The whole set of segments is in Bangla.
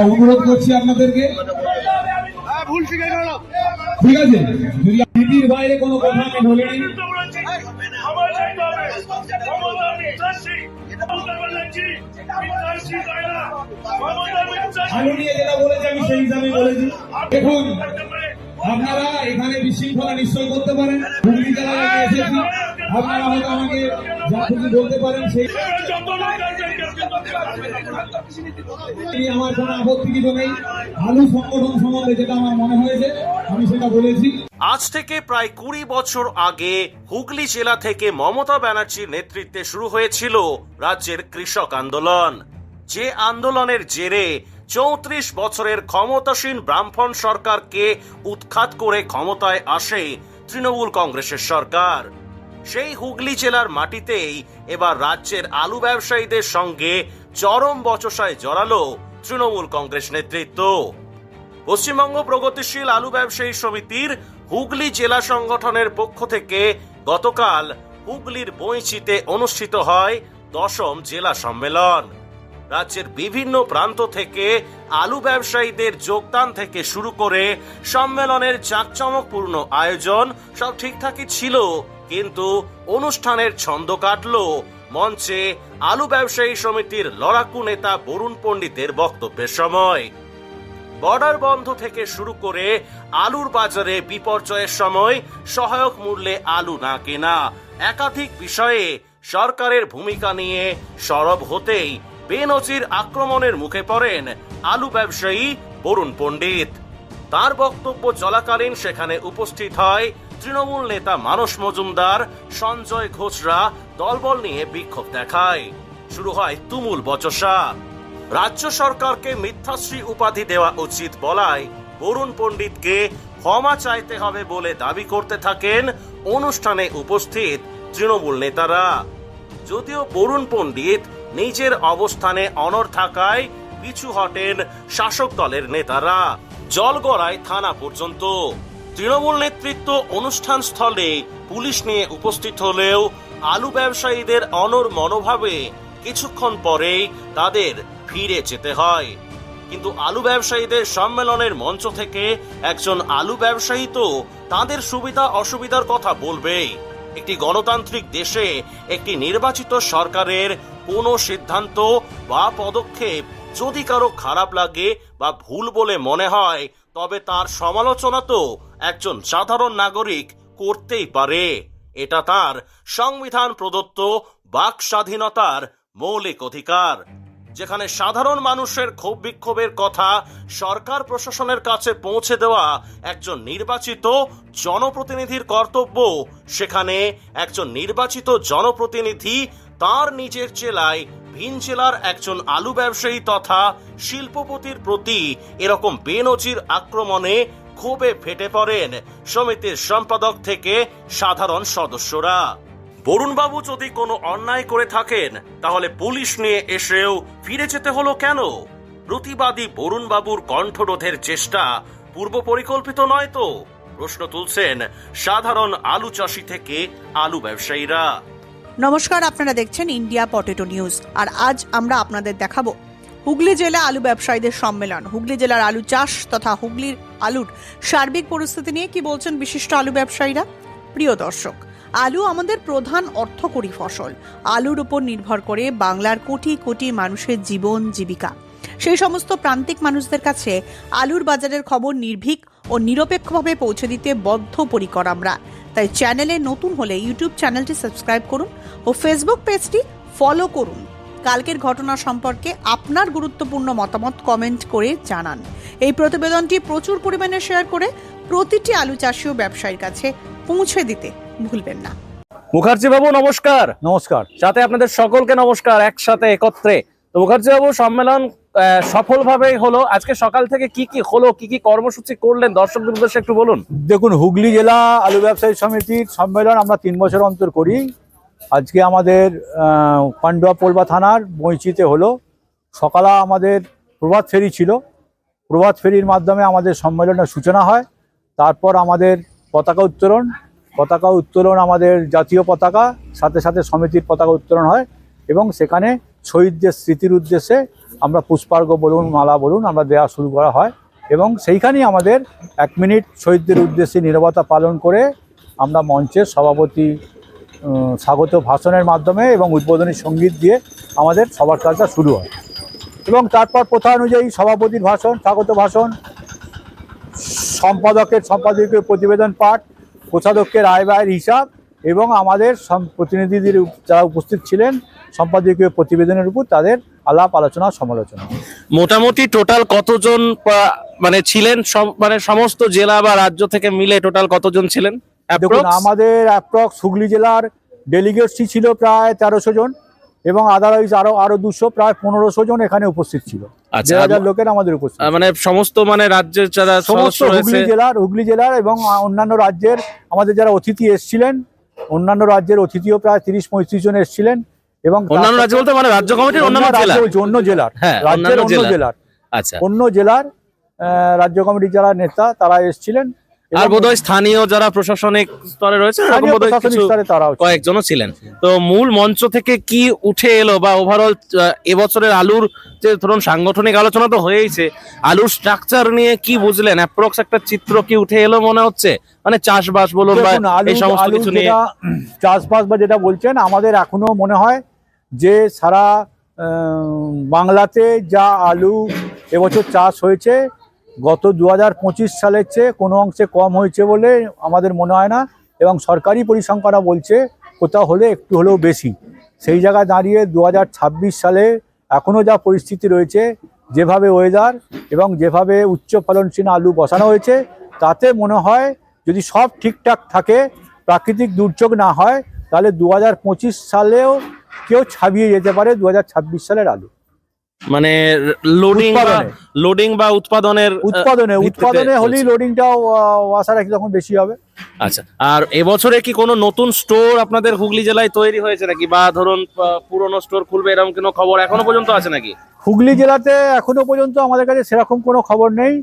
অনুরোধ করছি আপনাদেরকে, ঠিক আছে, যদি নীতির বাইরে কোনো কথা আমি বলিনি। আলু নিয়ে যেটা বলেছি আমি সেই হিসাবে বলেছি। দেখুন, আপনারা এখানে বিশৃঙ্খলা নিশ্চয় করতে পারেন, হুগলি জেলায় আমি এসেছি, আপনারা হয়তো আমাকে যা খুশি বলতে পারেন, সেই আমার কোনো আপত্তি কিছু নেই। আলু সংগঠন সম্বন্ধে যেটা আমার মনে হয়েছে আমি সেটা বলেছি। আজ থেকে প্রায় 20 বছর আগে হুগলি জেলা থেকে মমতা ব্যানার্জির নেতৃত্বে শুরু হয়েছিল রাজ্যের কৃষক আন্দোলন। যে আন্দোলনের জেরে 34 বছরের ক্ষমতাসীন বামফ্রন্ট সরকারকে উৎখাত করে ক্ষমতায় আসে তৃণমূল কংগ্রেসের সরকার। সেই হুগলি জেলার মাটিতেই এবার রাজ্যের আলু ব্যবসায়ীদের সঙ্গে চরম বচসায় জড়ালো তৃণমূল কংগ্রেস নেতৃত্ব। পশ্চিমবঙ্গ প্রগতিশীল আলু ব্যবসায়ী সমিতির হুগলি জেলা সংগঠনের পক্ষ থেকে গতকাল হুগলির বৈঁচিতে অনুষ্ঠিত হয় 10ম জেলা সম্মেলন। রাজ্যের বিভিন্ন প্রান্ত থেকে আলু ব্যবসায়ীদের যোগদান থেকে শুরু করে সম্মেলনের জাঁকজমকপূর্ণ আয়োজন সব ঠিকঠাকই ছিল, কিন্তু অনুষ্ঠানের ছন্দ কাটল মঞ্চে আলু ব্যবসায়ী সমিতির লড়াকু নেতা বরুণ পণ্ডিতের বক্তব্যের সময়। বর্ডার বন্ধ থেকে শুরু করে আলুর বাজারে বিপর্যয়ের সময় সহায়ক মূল্যে আলু না কেনা, একাধিক বিষয়ে সরকারের ভূমিকা নিয়ে সরব হতেই বেনজির আক্রমণের মুখে পড়েন আলু ব্যবসায়ী বরুণ পণ্ডিত। তার বক্তব্য চলাকালীন সেখানে উপস্থিত হয় তৃণমূল নেতা মানস মজুমদার, সঞ্জয় ঘোষরা দলবল নিয়ে বিক্ষোভ দেখায়। শুরু হয় তুমুল বচসা। রাজ্য সরকারকে মিথ্যাশ্রী উপাধি দেওয়া উচিত বলায় বরুণ পণ্ডিতকে ক্ষমা চাইতে হবে বলে দাবি করতে থাকেন অনুষ্ঠানে উপস্থিত তৃণমূল নেতারা। যদিও বরুণ পণ্ডিত নিজের অবস্থানে অনড় থাকায় পিছু হটেন শাসক দলের নেতারা, জল গড়ায় থানা পর্যন্ত। তৃণমূল নেতৃত্ব অনুষ্ঠান স্থলে পুলিশ নিয়ে উপস্থিত হলেও আলু ব্যবসায়ীদের অনড় মনোভাবে কিছুক্ষণ পরেই তাদের ফিরে যেতে হয়। কিন্তু আলু ব্যবসায়ীদের সম্মেলনের মঞ্চ থেকে একজন আলু ব্যবসায়ী তো তাদের সুবিধা অসুবিধার কথা বলবেই। একটি গণতান্ত্রিক দেশে একটি নির্বাচিত সরকারের কোনো সিদ্ধান্ত বা পদক্ষেপ যদি কারো খারাপ লাগে বা ভুল বলে মনে হয়, তবে তার সমালোচনা তো একজন সাধারণ নাগরিক করতেই পারে। এটা তার সংবিধান প্রদত্ত বাক স্বাধীনতার মৌলিক অধিকার। যেখানে সাধারণ মানুষের ক্ষোভ বিক্ষোভের কথা সরকার প্রশাসনের কাছে পৌঁছে দেওয়া একজন নির্বাচিত জনপ্রতিনিধির কর্তব্য, সেখানে একজন নির্বাচিত জনপ্রতিনিধি তার নিজের জেলায় ভিন জেলার একজন আলু ব্যবসায়ী তথা শিল্পপতির প্রতি এরকম বেনজির আক্রমণে ক্ষোভে ফেটে পড়েন সমিতির সম্পাদক থেকে সাধারণ সদস্যরা। বরুণবাবু যদি কোনো অন্যায় করে থাকেন তাহলে পুলিশ নিয়ে এসেও ফিরে যেতে হলো কেন? প্রতিবাদী বরুণবাবুর কণ্ঠরোধের চেষ্টা পূর্ব পরিকল্পিত নয় তো? প্রশ্ন তুলছেন সাধারণ আলু চাষি থেকে আলু ব্যবসায়ীরা। নমস্কার, আপনারা দেখছেন ইন্ডিয়া পটেটো নিউজ। আর আজ আমরা আপনাদের দেখাবো হুগলি জেলা আলু ব্যবসায়ীদের সম্মেলন। হুগলি জেলার আলু চাষ তথা হুগলির আলুর সার্বিক পরিস্থিতি নিয়ে কি বলছেন বিশিষ্ট আলু ব্যবসায়ীরা। প্রিয় দর্শক, আলু আমাদের প্রধান অর্থকরী ফসল। আলুর উপর নির্ভর করে বাংলার কোটি কোটি মানুষের জীবন জীবিকা। সেই সমস্ত প্রান্তিক মানুষদের কাছে আলুর বাজারের খবর নির্ভীক ও নিরপেক্ষভাবে পৌঁছে দিতে বদ্ধপরিকর আমরা। তাই চ্যানেলে নতুন হলে ইউটিউব চ্যানেলটি সাবস্ক্রাইব করুন ও ফেসবুক পেজটি ফলো করুন। কালকের ঘটনা সম্পর্কে আপনার গুরুত্বপূর্ণ মতামত কমেন্ট করে জানান। এই প্রতিবেদনটি প্রচুর পরিমাণে শেয়ার করে প্রতিটি আলু চাষী ও ব্যবসায়ীর কাছে পৌঁছে দিতে ভুলবেন না। মুখার্জি বাবু নমস্কার। নমস্কার। সাথে আপনাদের সকলকে নমস্কার একসাথে একত্রে। তো মুখার্জি বাবু, সম্মেলন সফলভাবেই হলো। আজকে সকাল থেকে কি কি হলো, কি কি কর্মসূচি করলেন দর্শকদের উদ্দেশ্যে একটু বলুন। দেখুন, হুগলি জেলা আলু ব্যবসায়ী সমিতির সম্মেলন আমরা 3 বছর অন্তর করি। আজকে আমাদের পান্ডুয়া পোলবা থানার বৈঁচিতে হলো। সকালে আমাদের প্রভাত ফেরি ছিল। প্রভাত ফেরির মাধ্যমে আমাদের সম্মেলনের সূচনা হয়। তারপর আমাদের পতাকা উত্তোলন, পতাকা উত্তোলন, আমাদের জাতীয় পতাকা সাথে সাথে সমিতির পতাকা উত্তোলন হয় এবং সেখানে শহীদদের স্মৃতির উদ্দেশ্যে আমরা পুষ্পার্ঘ্য বলুন, মালা বলুন, আমরা দেওয়া শুরু করা হয় এবং সেইখানেই আমাদের 1 মিনিট শহীদদের উদ্দেশ্যে নীরবতা পালন করে আমরা মঞ্চের সভাপতি স্বাগত ভাষণের মাধ্যমে এবং উদ্বোধনী সঙ্গীত দিয়ে আমাদের সবার কাজটা শুরু হয় এবং তারপর প্রথা অনুযায়ী সভাপতির ভাষণ, স্বাগত ভাষণ, সম্পাদকের প্রতিবেদন পাঠ, কোষাধ্যক্ষের আয় ব্যয়ের হিসাব এবং আমাদের প্রতিনিধিদের যারা উপস্থিত ছিলেন সম্পাদকীয় প্রতিবেদনের উপর তাদের আলাপ আলোচনা সমালোচনা। মোটামুটি টোটাল কতজন মানে ছিলেন, মানে সমস্ত জেলা বা রাজ্য থেকে মিলে টোটাল কতজন ছিলেন? দেখুন, আমাদের অ্যাপ্রক্স হুগলি জেলার ডেলিগেটসই ছিল প্রায় 1300 জন এবং আদারওয়াইজ আরো 200 প্রায় 1500 জন এখানে উপস্থিত ছিল। 1000 লোকের আমাদের উপস্থিত, মানে সমস্ত মানে রাজ্যের যারা সমস্ত হুগলি জেলার এবং অন্যান্য রাজ্যের আমাদের যারা অতিথি এসেছিলেন, অন্যান্য রাজ্যের অতিথিও প্রায় 30-35 জন এসেছিলেন এবং অন্যান্য রাজ্য বলতে মানে রাজ্য কমিটির অন্যান্য জেলা, হ্যাঁ, রাজ্যের অন্য জেলার, আচ্ছা, অন্য জেলার রাজ্য কমিটির যারা নেতা তারা এসেছিলেন আর বোধহয় স্থানীয় যারা প্রশাসনিক স্তরে রয়েছে কয়েকজনও ছিলেন। তো মূল মঞ্চ থেকে কি উঠে এলো বা ওভারঅল এবছরের আলুর যে ধরুন সাংগঠনিক আলোচনা তো হয়েইছে, আলুর স্ট্রাকচার নিয়ে কি বুঝলেন? অ্যাপ্রক্স একটা চিত্র কি উঠে এলো মনে হচ্ছে? মানে চাষবাস বলুন বা এই সমস্ত কিছু নিয়ে। চাষবাস বা যেটা বলছেন, আমাদের এখনো মনে হয় যে সারা বাংলাতে যা আলু এবছর চাষ হয়েছে গত 2025 সালের চেয়ে কোনো অংশে কম হয়েছে বলে আমাদের মনে হয় না এবং সরকারি পরিসংখ্যানরা বলছে কোথাও হলে একটু হলেও বেশি। সেই জায়গায় দাঁড়িয়ে 2026 সালে এখনও যা পরিস্থিতি রয়েছে, যেভাবে ওয়েদার এবং যেভাবে উচ্চ ফলনশীল আলু বসানো হয়েছে, তাতে মনে হয় যদি সব ঠিকঠাক থাকে, প্রাকৃতিক দুর্যোগ না হয়, তাহলে 2025 সালেও কেউ ছাপিয়ে যেতে পারে 2026 সালের আলু। মানে লোডিং বা উৎপাদনে হলেই লোডিংটাও আশা রাখি তখন বেশি হবে। আচ্ছা, আর এবছরে কি কোনো নতুন স্টোর আপনাদের হুগলি জেলায় তৈরি হয়েছে নাকি, বা ধরুন পুরনো স্টোর খুলবে এরকম কোনো খবর এখনো পর্যন্ত আছে নাকি? হুগলি জেলাতে এখনো পর্যন্ত আমাদের কাছে সেরকম কোনো খবর নেই।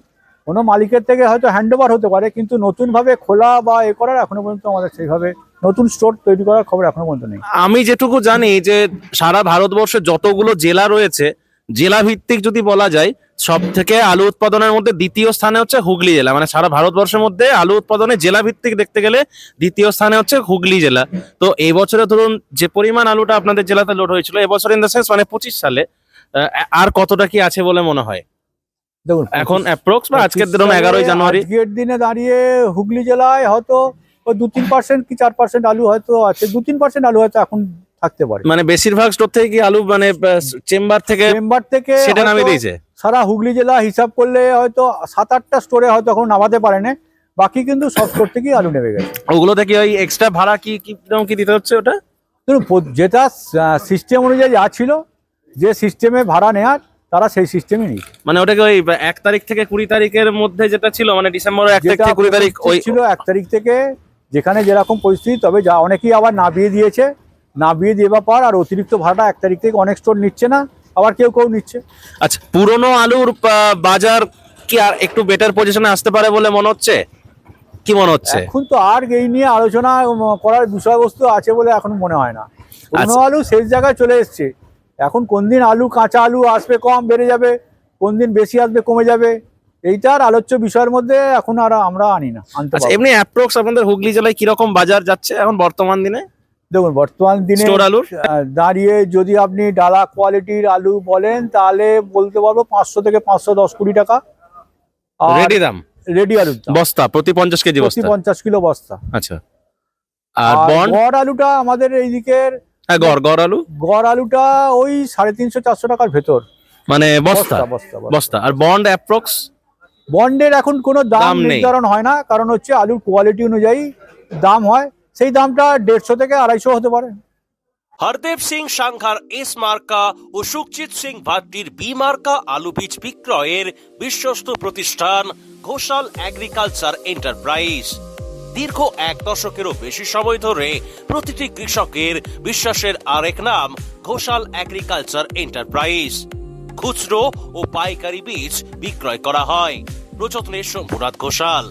কোনো মালিকের থেকে হয়তো হ্যান্ডওভার হতে পারে, কিন্তু নতুন ভাবে খোলা বা এ করার এখনো পর্যন্ত আমাদের সেইভাবে নতুন স্টোর তৈরি করার খবর এখনো পর্যন্ত নেই। আমি যেটুকু জানি যে সারা ভারতবর্ষে যতগুলো জেলা রয়েছে, জেলা ভিত্তিক যদি বলা যায়, সব থেকে আলু উৎপাদনের মধ্যে দ্বিতীয় স্থানে হচ্ছে হুগলি জেলা। মানে সারা ভারতবর্ষের মধ্যে আলু উৎপাদনে জেলা ভিত্তিক দেখতে গেলে দ্বিতীয় স্থানে হচ্ছে হুগলি জেলা। তো এই বছরে ধরুন যে পরিমাণ আলুটা আপনাদের জেলাতে লোড হয়েছিল এবছর ইন দ্য সেন্স মানে 25 সালে, আর কতটা কি আছে বলে মনে হয় দেখুন এখন অ্যাপ্রক্স বা আজকের দিন 11ই জানুয়ারি? আজকের দিনে দাঁড়িয়ে হুগলি জেলায় হয়তো 2-3% কি 4% আলু হয়তো আছে, 2-3% আলু হয়তো এখন থাকতে পারে। মানে বেশিরভাগ স্টোর থেকে কি আলু মানে চেম্বার থেকে সেটা নামিয়ে দিয়েছে? সারা হুগলি জেলা হিসাব করলে হয়তো 7-8টা স্টোরে হয়তো এখন নামাতে পারে না, বাকি কিন্তু সব স্টোর থেকেই আলু নেমে গেছে। ওগুলো থেকে ওই এক্সট্রা ভাড়া কি দিতে হচ্ছে ওটা? যেটা সিস্টেম অনুযায়ী যা ছিল, যে সিস্টেমে ভাড়া নেয়ার তারা সেই সিস্টেমে নিই। মানে ওটাকে ওই 1 তারিখ থেকে 20 তারিখের মধ্যে যেটা ছিল, মানে ডিসেম্বরের 1 তারিখ থেকে 20 তারিখ ওই ছিল 1 তারিখ থেকে, যেখানে যেরকম পরিস্থিতি। তবে যা অনেকেই আবার নামিয়ে দিয়েছে, নামিয়ে দেওয়ার পর আর অতিরিক্ত ভাড়া 1 তারিখ থেকে অনেক স্টোর নিচ্ছে না, আবার কেউ নিচ্ছে। আচ্ছা, পুরনো আলুর বাজার কি আর একটু বেটার পজিশনে আসতে পারে বলে মনে হচ্ছে? কি মনে হচ্ছে? এখন তো আর এই নিয়ে আলোচনা করার বিষয়বস্তু আছে বলে এখন মনে হয় না। পুরনো আলু শেষ জায়গায় চলে এসছে। এখন কোন দিন আলু, কাঁচা আলু আসবে কম বেড়ে যাবে, কোন দিন বেশি আসবে কমে যাবে, এইটার আলোচ্য বিষয়ের মধ্যে এখন আর আমরা আনি না। এমনি অ্যাপ্রক্স আপনাদের হুগলি জেলায় কিরকম বাজার যাচ্ছে এখন বর্তমান দিনে? দেখুন, বর্তমান দিনে আলুর দাঁড়িয়ে যদি আপনি ডালা কোয়ালিটির আলু বলেন, তাহলে বলতে পারবো 500 থেকে 510-20 টাকা রেডি আলু বস্তা, প্রতি 50 কেজি বস্তা, 50 কিলো বস্তা। আচ্ছা, আর গড় আলুটা আমাদের এইদিকের গড় আলুটা ওই 350-400 টাকার ভেতর, মানে বস্তা। আর বন্ড অ্যাপ্রক্স? বন্ডের এখন কোনো দাম নির্ধারণ হয় না, কারণ হচ্ছে আলুর কোয়ালিটি অনুযায়ী দাম হয়। সেই দামটা 150 থেকে 250 হতে পারে। হরদেব সিং সাংঘার এস মার্কা ও সুখজিৎ সিং ভাট্টির বি মার্কা আলু বীজ বিক্রয়ের বিশ্বস্ত প্রতিষ্ঠান ঘোষাল এগ্রিকালচার এন্টারপ্রাইজ। দীর্ঘ 1 দশকেরও বেশি সময় ধরে প্রতিটি কৃষকের বিশ্বাসের আরেক নাম ঘোষাল এগ্রিকালচার এন্টারপ্রাইজ। খুচরো ও পাইকারি বীজ বিক্রয় করা হয়। প্রযত্নে শম্ভুনাথ ঘোষাল।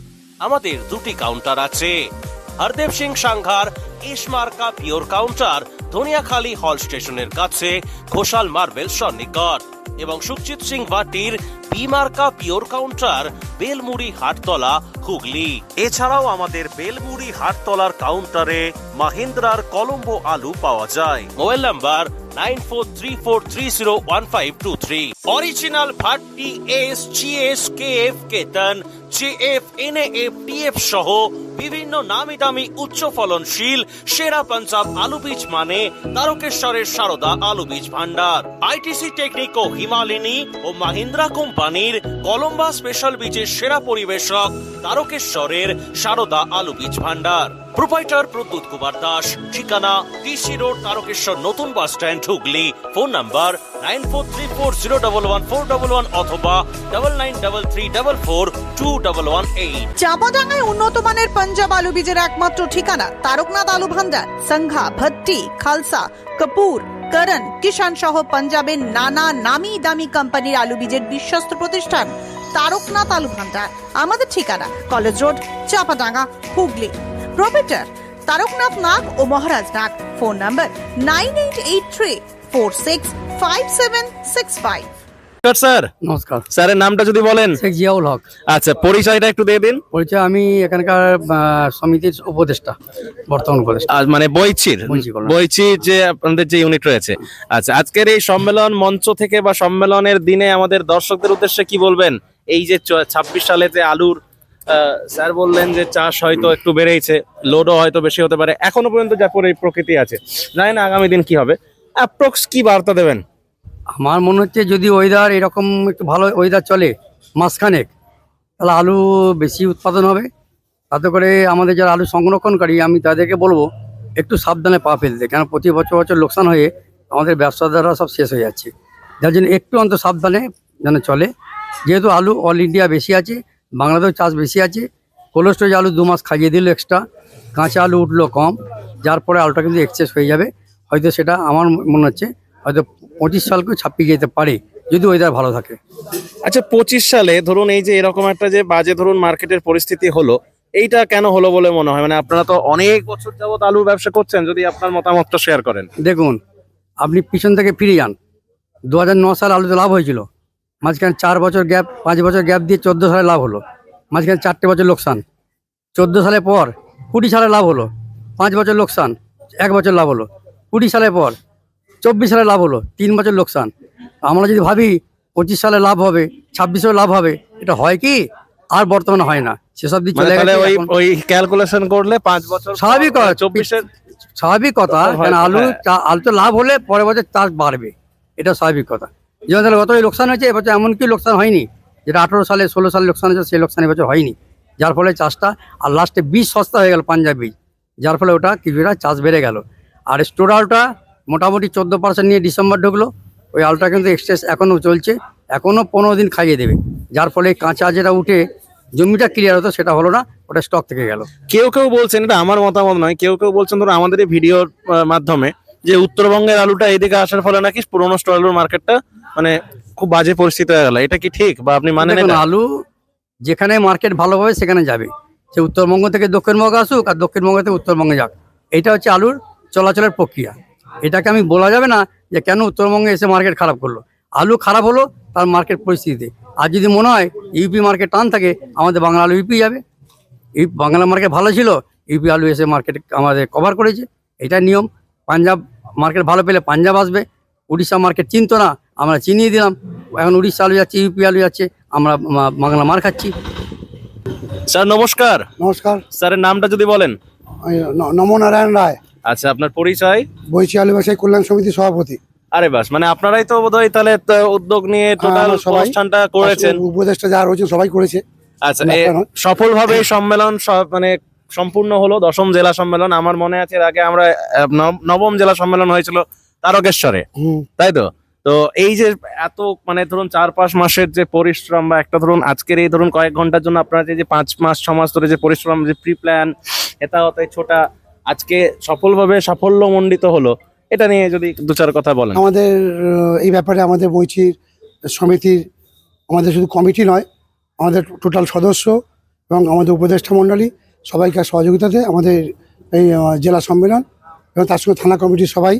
আমাদের 2টি কাউন্টার আছে। হরদেব সিং সাংঘার ইসমার্কা পিওর কাউন্টার ধনিয়াখালী হল স্টেশনের কাছে ঘোষাল মার্বেল সন্নিকট এবং সুখজিৎ সিং ভাটির বিমার্কা পিওর কাউন্টার বেলমুড়ি হাটতলা হুগলি। এছাড়াও আমাদের বেলমুড়ি হাটতলার কাউন্টারে মাহিন্দ্রার কলম্বো আলু পাওয়া যায়। Mobile number 9434301523। Original Bhatti SGS KF কেতন JF NAF TF সহ বিভিন্ন নামি দামি উচ্চ ফলনশীল সেরা পাঞ্জাব আলু বীজ মানে তারকেশ্বরের সারদা আলু বীজ ভান্ডার। ITC টেকনিক ও হিমালিনী ও মাহিন্দ্রা কোম্পানির কলম্বা স্পেশাল বীজের সেরা পরিবেশক তারকেশ্বরের সারদা আলু বীজ ভান্ডার। প্রোপাইটার প্রদ্যুৎ কুমার দাস, ঠিকানা DC রোড তারকেশ্বর নতুন bus stand Hooghly. Phone number 9434011411 অথবা 9933442118। চাঁপাডাঙ্গায় উন্নত মানের পাঞ্জাব আলু বীজের একমাত্র ঠিকানা তারকনাথ আলু ভান্ডার। সংঘা, ভট্টি, খালসা, কাপুর, করণ, কিষান সহ পাঞ্জাবের নানা নামি দামি কোম্পানির আলু বীজের বিশ্বস্ত প্রতিষ্ঠান তারকনাথ আলু ভান্ডার। আমাদের ঠিকানা college road, Chapadanga, Hooghly. Proprietor Tarakanath Nag ও Maharaj Nag. Phone number 9883465765। Sir, নমস্কার, স্যারের নামটা যদি বলেন। শেখ জিয়াউল হক। আচ্ছা, পরিচয়টা একটু দিয়ে দিন। পরিচয়, আমি এখানকার সমিতির উপদেষ্টা, বর্তমান উপদেষ্টা। আজ মানে বইচির যে আপনাদের যে ইউনিট রয়েছে। আচ্ছা, আজকের এই সম্মেলন মঞ্চ থেকে বা সম্মেলনের দিনে আমাদের দর্শকদের উদ্দেশ্যে কি বলবেন? এই যে 26 সালে যে আলুর স্যার বললেন যে চাষ হয়তো একটু বেড়েছে, লোডও হয়তো বেশি হতে পারে, এখনো পর্যন্ত যা প্রকৃতি আছে, জানি না আগামী দিন কি হবে, অ্যাপ্রক্স কি বার্তা দেবেন? আমার মনে হচ্ছে যদি ওয়েদার এরকম একটু ভালো ওয়েদার চলে মাসখানেক, তাহলে আলু বেশি উৎপাদন হবে। তাতে করে আমাদের যারা আলু সংরক্ষণকারী, আমি তাদেরকে বলবো একটু সাবধানে পা ফেলতে, কেন প্রতি বছর লোকসান হয়ে আমাদের ব্যবসাদাররা সব শেষ হয়ে যাচ্ছে। যার জন্য একটু অন্তত সাবধানে যেন চলে। যেহেতু আলু অল ইন্ডিয়া বেশি আছে, বাংলাদেশ চাষ বেশি আছে, কোল্ড স্টোরেজ আলু 2 মাস খাইয়ে দিল এক্সট্রা, কাঁচা আলু উঠলো কম, যার পরে আলুটা কিন্তু এক্সেস হয়ে যাবে। হয়তো সেটা আমার মনে হচ্ছে হয়তো 25 সালকেও ছাপিয়ে যেতে পারে যদি ওয়েদার ভালো থাকে। আচ্ছা, 25 সালে ধরুন এই যে এরকম একটা যে বাজে ধরুন মার্কেটের পরিস্থিতি হলো, এইটা কেন হলো বলে মনে হয়? মানে আপনারা তো অনেক বছর যাবত আলু ব্যবসা করছেন, যদি আপনার মতামতটা শেয়ার করেন। দেখুন, আপনি পিছন থেকে ফিরে যান, 2009 সালে আলুতে লাভ হয়েছিল, মাঝখানে 4 বছর গ্যাপ, 5 বছর গ্যাপ দিয়ে 14 সালে লাভ হলো, মাঝখানে 4টে বছর লোকসান। 14 সালের পর 20 সালে লাভ হলো, 5 বছর লোকসান, 1 বছর লাভ হলো। 20 সালের পর 24 সালে লাভ হলো, 3 বছর লোকসান। আমরা যদি ভাবি 25 সালে লাভ হবে, 26 লাভ হবে, এটা হয় কি? আর বর্তমানে হয় না, সেসব দিক চলে গেছে। ওই ক্যালকুলেশন করলে 5 বছর স্বাভাবিক কথা, 24-এর স্বাভাবিক কথা, কারণ আলু তো লাভ হলে পরের বছর চাষ বাড়বে, এটা স্বাভাবিক কথা। যেমন তাহলে গত লোকসান হয়েছে, এবছর এমন কি লোকসান হয়নি, যেটা 18 সালে 16 সালে লোকসান হয়েছে, সেই লোকসান এবছর হয়নি, যার ফলে চাষটা আর লাস্টে বীজ সস্তা হয়ে গেল, পাঞ্জাব বীজ, যার ফলে ওটা কিছুটা চাষ বেড়ে গেল। আর স্টোর আলুটা মোটামুটি 14% নিয়ে ডিসেম্বর ঢুকলো, ওই আলুটা কিন্তু এক্সচেঞ্জ এখনও চলছে, এখনও 15 দিন খাইয়ে দেবে, যার ফলে কাঁচা যেটা উঠে জমিটা ক্লিয়ার হতো সেটা হলো না, ওটা স্টক থেকে গেল। কেউ বলছেন, এটা আমার মতামত নয়, কেউ বলছেন ধরুন আমাদের এই ভিডিওর মাধ্যমে যে উত্তরবঙ্গের আলুটা এদিকে আসার ফলে নাকি পুরোনো স্টোর আলুর মার্কেটটা মানে খুব বাজে পরিস্থিতি হয়ে গেল, এটা কি ঠিক বা আপনি মানেন? আলু যেখানে মার্কেট ভালো হবে সেখানে যাবে, সে উত্তরবঙ্গ থেকে দক্ষিণবঙ্গ আসুক আর দক্ষিণবঙ্গ থেকে উত্তরবঙ্গে যাক, এটা হচ্ছে আলুর চলাচলের প্রক্রিয়া। এটাকে আমি বলা যাবে না যে কেন উত্তরবঙ্গে এসে মার্কেট খারাপ করলো। আলু খারাপ হলো তার মার্কেট পরিস্থিতিতে। আর যদি মনে হয় ইউপি মার্কেট টান থাকে, আমাদের বাংলা আলু ইউপি যাবে। বাংলা মার্কেট ভালো ছিল, ইউপি আলু এসে মার্কেট আমাদের কভার করেছে, এটা নিয়ম। পাঞ্জাব মার্কেট ভালো পেলে পাঞ্জাব আসবে, উড়িষ্যা মার্কেট চিনতো না, আমরা চিনিয়ে দিলাম, এখন উড়িষ্যা আলু যাচ্ছে, ইউপি আলু যাচ্ছে, আমরা বাংলা মার খাচ্ছি। স্যার নমস্কার। নমস্কার, স্যারের নামটা যদি বলেন। নমনারায়ণ রায়। আচ্ছা, আপনার পরিচয়? বৈশী আলু ব্যবসায়ী কল্যাণ সমিতির সভাপতি। আরে বাস, মানে আপনারাই তো বোধহয় তাহলে উদ্যোগ নিয়ে টোটাল অনুষ্ঠানটা করেছেন, উপদেষ্টা যারা রয়েছে সবাই করেছে। আচ্ছা, সফলভাবে এই সম্মেলন মানে সম্পূর্ণ হলো, 10ম জেলা সম্মেলন। আমার মনে আছে এর আগে আমরা 9ম জেলা সম্মেলন হয়েছিল তারকেশ্বরে, তাই তো? তো এই যে এত মানে ধরুন 4-5 মাসের যে পরিশ্রম, বা একটা ধরুন আজকের এই ধরুন কয়েক ঘন্টার জন্য আপনারা যে 5 মাস 6 মাস ধরে যে পরিশ্রম, যে প্রি প্ল্যান, এটা হতে ছোটা, আজকে সফলভাবে সাফল্যমণ্ডিত হলো, এটা নিয়ে যদি 2-4 কথা বলেন। আমাদের এই ব্যাপারে আমাদের বৈশীর সমিতির, আমাদের শুধু কমিটি নয়, আমাদের টোটাল সদস্য এবং আমাদের উপদেষ্টা মণ্ডলী সবাইকার সহযোগিতাতে আমাদের এই জেলা সম্মেলন এবং তার সঙ্গে থানা কমিটির সবাই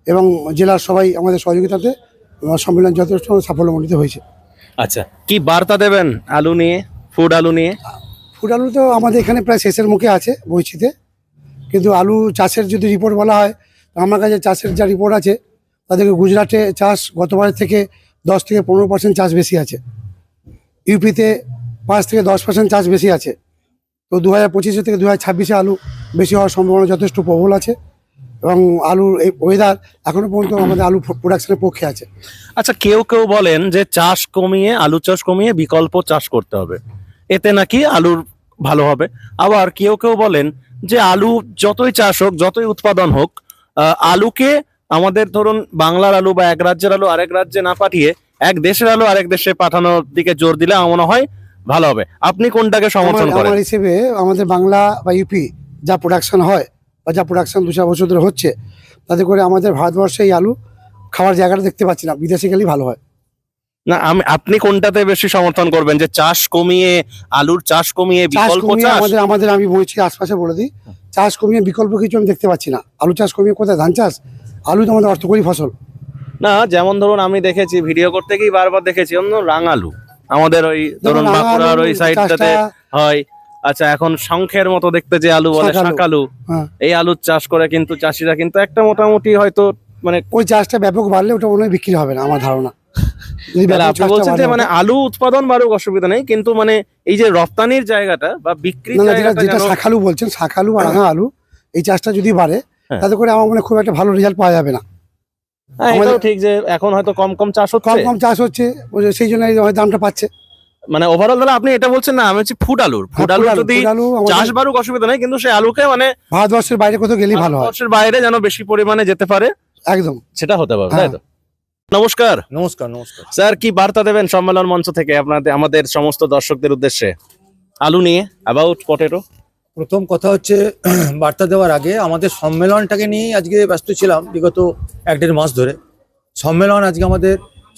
এবং জেলার সবাই আমাদের সহযোগিতাতে সম্মেলন যথেষ্ট সাফল্যমণ্ডিত হয়েছে। আচ্ছা, কি বার্তা দেবেন আলু নিয়ে, ফুড আলু নিয়ে? ফুড আলু তো আমাদের এখানে প্রায় শেষের মুখে আছে বইচিতে, কিন্তু আলু চাষের যদি রিপোর্ট বলা হয়, আমার কাছে চাষের যা রিপোর্ট আছে তাদেরকে গুজরাটে চাষ গতবারের থেকে 10 থেকে 15% চাষ বেশি আছে, ইউপিতে 5 থেকে 10% চাষ বেশি আছে। তো 2025 থেকে 2026 আলু বেশি হওয়ার সম্ভাবনা যথেষ্ট প্রবল আছে এবং আলুর এই ওয়েদার এখনো পর্যন্ত আমাদের আলু প্রোডাকশনের পক্ষে আছে। আচ্ছা, কেউ কেউ বলেন যে চাষ কমিয়ে, আলু চাষ কমিয়ে বিকল্প চাষ করতে হবে, এতে নাকি আলুর ভালো হবে। আবার কেউ কেউ বলেন যে আলু যতই চাষ হোক, যতই উৎপাদন হোক, আলুকে আমাদের ধরুন বাংলার আলু বা এক রাজ্যের আলু আরেক রাজ্যে না পাঠিয়ে এক দেশের আলু আরেক দেশে পাঠানোর দিকে জোর দিলে আমার মনে হয় ভালো হবে। আপনি কোনটাকে সমর্থন করেন? আমার হিসেবে আমাদের বাংলা বা ইউপি যা প্রোডাকশন হয় বা যা প্রোডাকশন 2-4 বছর ধরে হচ্ছে, তাতে করে আমাদের ভারতবর্ষে এই আলু খাওয়ার জায়গাটা দেখতে পাচ্ছি না, বিদেশে গেলেই ভালো হয়। না, আপনি কোনটাতে বেশি সমর্থন করবেন, যে চাষ কমিয়ে, আলুর চাষ কমিয়ে চাষ বিকল্প কমিয়ে চাষ? আমাদের আমি বলছি আশপাশে বলে দিই, চাষ কমিয়ে বিকল্প কিছু আমি দেখতে পাচ্ছি না। আলু চাষ কমিয়ে কোথায় ধান চাষ? আলু তো আমাদের অর্থকরী ফসল। না, যেমন ধরুন আমি দেখেছি, ভিডিও করতে গিয়ে বারবার দেখেছি অন্য রাঙালু আমাদের ওই ধরুন রাঙা বাঁকুড়ার আলু ওই সাইডটাতে চাষটা- হয়। আচ্ছা, এখন শঙ্খের মতো দেখতে যে আলু বলে, শাঁকালু। শাঁকালু, হ্যাঁ, এই আলুর চাষ করে কিন্তু চাষিরা কিন্তু একটা মোটামুটি হয়তো মানে ওই চাষটা ব্যাপক বাড়লে ওটা মনে হয় বিক্রি হবে না আমার ধারণা। যদি তাহলে ব্যাপক আপনি চাষটা বলছেন যে বাড়ে মানে ওটা- আলু উৎপাদন বাড়ুক, অসুবিধা নেই, কিন্তু মানে এই যে রপ্তানির জায়গাটা বা বিক্রির না, না, জায়গাটা যেটা যেন- শাঁখালু বলছেন, শাঁখালু বা রাঙা আলু, এই চাষটা যদি বাড়ে হ্যাঁ। তাতে করে আমার মনে হয় খুব একটা ভালো রেজাল্ট পাওয়া যাবে না। হ্যাঁ, আমাদের- এটাও ঠিক যে এখন হয়তো কম কম চাষ হচ্ছে, কম কম চাষ হচ্ছে, ওই যে সেই জন্য এই দামটা পাচ্ছে। মানে ওভারঅল তাহলে আপনি এটা বলছেন না, আমি হচ্ছে ফুড আলুর, ফুড আলু যদি ফুড আলু আমাদের চাষ বাড়ুক অসুবিধা নেই, কিন্তু সেই আলুকে মানে ভারতবর্ষের বাইরে কোথাও গেলেই ভালো হয়। ভারতবর্ষের বাইরে যেন বেশি পরিমাণে যেতে পারে, একদম। সেটা হতে পারে, হ্যাঁ। তাই তো? নমস্কার নমস্কার। নমস্কার। স্যার, কি বার্তা দেবেন সম্মেলন মঞ্চ থেকে আপনাদের, আমাদের সমস্ত দর্শকদের উদ্দেশ্যে আলু নিয়ে, অ্যাবাউট পটেটো? প্রথম কথা হচ্ছে, বার্তা দেওয়ার আগে আমাদের সম্মেলনটাকে নিয়ে আজকে ব্যস্ত ছিলাম বিগত 1-1.5 মাস ধরে। সম্মেলন আজকে আমাদের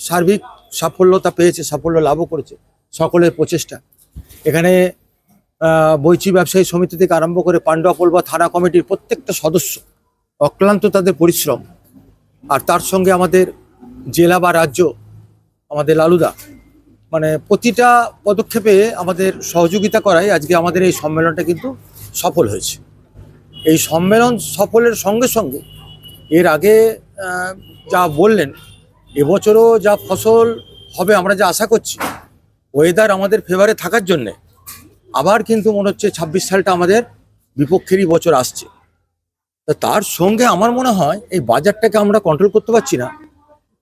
সার্বিক সাফল্যতা পেয়েছে, সাফল্য লাভও করেছে সকলের প্রচেষ্টা। এখানে বৈচি ব্যবসায়ী সমিতি থেকে আরম্ভ করে পান্ডুয়া পোলবা থানা কমিটির প্রত্যেকটা সদস্য অক্লান্ত তাদের পরিশ্রম, আর তার সঙ্গে আমাদের জেলা বা রাজ্য, আমাদের লালুদা, মানে প্রতিটা পদক্ষেপে আমাদের সহযোগিতা করায় আজকে আমাদের এই সম্মেলনটা কিন্তু সফল হয়েছে। এই সম্মেলন সফলের সঙ্গে সঙ্গে এর আগে যা বললেন, এবছরও যা ফসল হবে আমরা যা আশা করছি, ওয়েদার আমাদের ফেভারে থাকার জন্যে আবার কিন্তু মনে হচ্ছে 26 সালটা আমাদের বিপক্ষেরই বছর আসছে। তার সঙ্গে আমার মনে হয় এই বাজারটাকে আমরা কন্ট্রোল করতে পারছি না।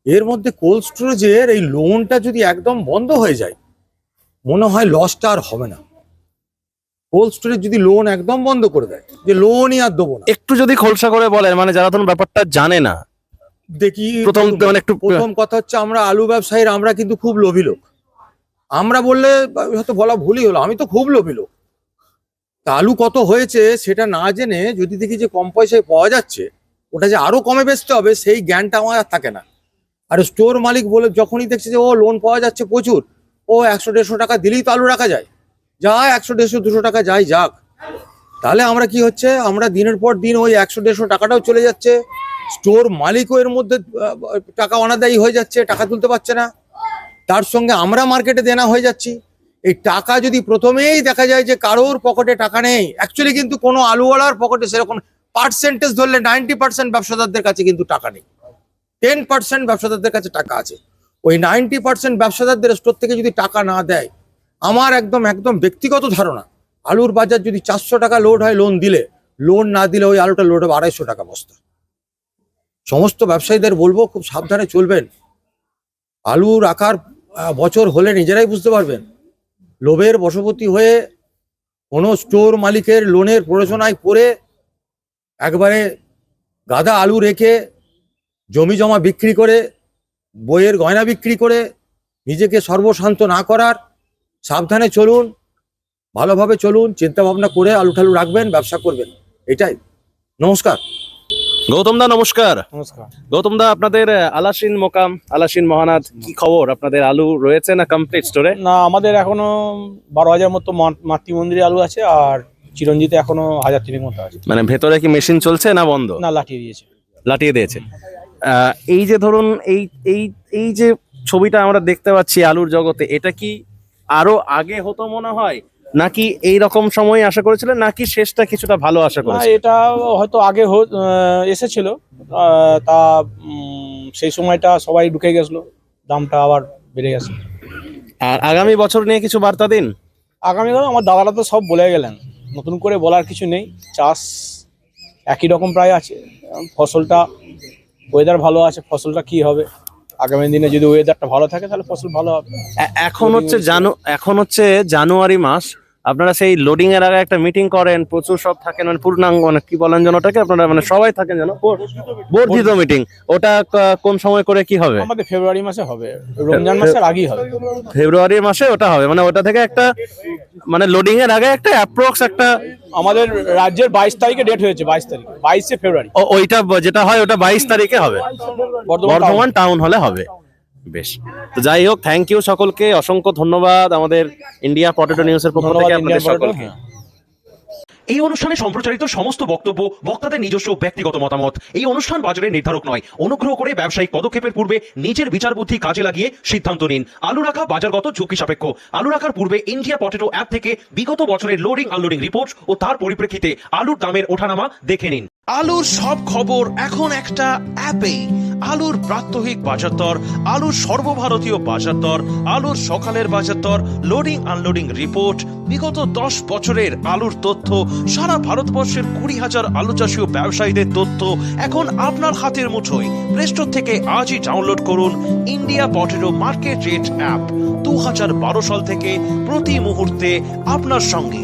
এর মধ্যে কোল্ড স্টোরেজের এই লোনটা যদি একদম বন্ধ হয়ে যায়, মনে হয় লসটা আর হবে না। কোল্ড স্টোরেজ যদি লোন একদম বন্ধ করে দেয়, যে লোনই আর দেবো না, একটু যদি খোলসা করে বলেন, মানে যারা ধরুন ব্যাপারটা জানে না। দেখি প্রথম কথা হচ্ছে, আমরা আলু ব্যবসায়ীরা আমরা কিন্তু খুব লোভী লোক। আমরা বললে হয়তো বলা ভুলই হলো, আমি তো খুব লোভী লোক। তা আলু কত হয়েছে সেটা না জেনে যদি দেখি যে কম পয়সায় পাওয়া যাচ্ছে, ওটা যে আরো কমে বেচতে হবে সেই জ্ঞানটা আমার আর থাকে না। আর স্টোর মালিক বলে যখনই দেখছে যে ও লোন পাওয়া যাচ্ছে প্রচুর, ও 100-150 টাকা দিলেই তো আলু রাখা যায়, যা 100-150-200 টাকা যাই যাক, তাহলে আমরা কি হচ্ছে, আমরা দিনের পর দিন ওই 100-150 টাকাটাও চলে যাচ্ছে, স্টোর মালিকও এর মধ্যে টাকা অনাদায়ী হয়ে যাচ্ছে, টাকা তুলতে পারছে না, তার সঙ্গে আমরা মার্কেটে দেনা হয়ে যাচ্ছি। এই টাকা যদি প্রথমেই দেখা যায় যে কারোর পকেটে টাকা নেই, অ্যাকচুয়ালি কিন্তু কোনো আলুওয়ালার পকেটে সেরকম পার্সেন্টেজ ধরলে 90% ব্যবসাদারদের কাছে কিন্তু টাকা নেই, 10% ব্যবসাদারদের কাছে টাকা আছে। ওই 90% ব্যবসাদারদের স্টোর থেকে যদি টাকা না দেয়, আমার একদম ব্যক্তিগত ধারণা, আলুর বাজার যদি 400 টাকা লোড হয় লোন দিলে, লোন না দিলে ওই আলুটা লোড হবে 250 টাকা বস্তা। সমস্ত ব্যবসায়ীদের বলবো খুব সাবধানে চলবেন। আলু রাখার বছর হলে নিজেরাই বুঝতে পারবেন, লোভের বশবর্তী হয়ে কোনো স্টোর মালিকের লোনের প্ররোচনায় পড়ে একবারে গাদা আলু রেখে জমি জমা বিক্রি করে, বইয়ের গয়না বিক্রি করে নিজেকে সর্বশান্ত না করার, সাবধানে চলুন, ভালোভাবে চলুন, চিন্তা ভাবনা করে আলু ঠালু রাখবেন, ব্যবসা করবেন, এটাই। নমস্কার। গৌতম দা নমস্কার। নমস্কার। গৌতম দা, আপনাদের আলাসিন মোকাম, আলাসিন মহানাদ, কি খবর? আপনাদের আলু রয়েছে না কমপ্লিট স্টোরে? না, আমাদের এখনো 12,000 মতো মাতৃ মন্দিরে আলু আছে, আর চিরঞ্জিতে এখনো 1000 মতো আছে। মানে ভেতরে কি মেশিন চলছে না বন্ধ? না, লাঠিয়ে দিয়েছে। লাটিয়ে দিয়েছে। এই যে ধরুন এই এই এই যে ছবিটা আমরা দেখতে পাচ্ছি আলুর জগতে, এটা কি আরো আগে হতো মনে হয়, নাকি এই রকম সময় আশা করেছিলেন, নাকি শেষটা কিছুটা ভালো আশা না, করেছিলেন? এটা হয়তো আগে এসেছিল, তা সেই সময়টা সবাই ঢুকে গেছিলো, দামটা আবার বেড়ে গেছে। আর আগামী বছর নিয়ে কিছু বার্তা দিন। আগামীকাল আমার দাদারা তো সব বলে গেলেন, নতুন করে বলার কিছু নেই। চাষ একই রকম প্রায় আছে, ফসলটা ওয়েদার ভালো আছে, ফসলটা কি হবে আগামী দিনে, যদি ওয়েদারটা ভালো থাকে তাহলে ফসল ভালো হবে। এখন হচ্ছে জানুয়ারি মাস, আপনারা সেই লোডিং এর আগে একটা মিটিং করেন, প্রচুর সব থাকেন, মানে পূর্ণাঙ্গ, মানে কি বলেন যেন ওটাকে, আপনারা মানে সবাই থাকেন যেন, বর্ধিত মিটিং। ওটা কোন সময় করে কি হবে? আমাদের ফেব্রুয়ারি মাসে হবে, রমজান মাসের আগেই হবে। ফেব্রুয়ারি মাসে ওটা হবে, মানে ওটা থেকে একটা মানে লোডিং এর আগে একটা অ্যাপ্রক্স একটা আমাদের রাজ্যের 22 তারিখে ডেট হয়েছে, 22 তারিখ, 22শে ফেব্রুয়ারি। ওইটা যেটা হয় ওটা 22 তারিখে হবে, বর্ধমান টাউন হলে হবে। বেশ, তো যাই হোক, থ্যাংক ইউ সকলকে, অসংখ্য ধন্যবাদ আমাদের ইন্ডিয়া পটেটো নিউজের পক্ষ থেকে আপনাদের সকলকে। এই অনুষ্ঠানে সম্প্রচারিত সমস্ত বক্তব্য বক্তাদের নিজস্ব ব্যক্তিগত মতামত। এই অনুষ্ঠান বাজারের নির্ধারক নয়। অনুগ্রহ করে ব্যবসায়িক পদক্ষেপের পূর্বে নিজের বিচার বুদ্ধি কাজে লাগিয়ে সিদ্ধান্ত নিন। আলু রাখা বাজারগত ঝুঁকি সাপেক্ষ। আলু রাখার পূর্বে ইন্ডিয়া পটেটো অ্যাপ থেকে বিগত বছরের লোডিং আনলোডিং রিপোর্ট ও তার পরিপ্রেক্ষিতে আলুর দামের ওঠানামা দেখে নিন। আলুর সব খবর এখন একটা অ্যাপেই। আলুর প্রাত্যহিক বাজার দর, আলুর সর্বভারতীয় বাজার দর, আলুর সকালের বাজার দর, লোডিং আনলোডিং রিপোর্ট, বিগত 10 বছরের আলুর তথ্য, সারা ভারতবর্ষের 20,000 আলু চাষী ও ব্যবসায়ীদের তথ্য এখন আপনার হাতের মুঠোয়। প্লে স্টোর থেকে আজই ডাউনলোড করুন India potato market rate app. 2012 সাল থেকে প্রতি মুহূর্তে আপনার সঙ্গে।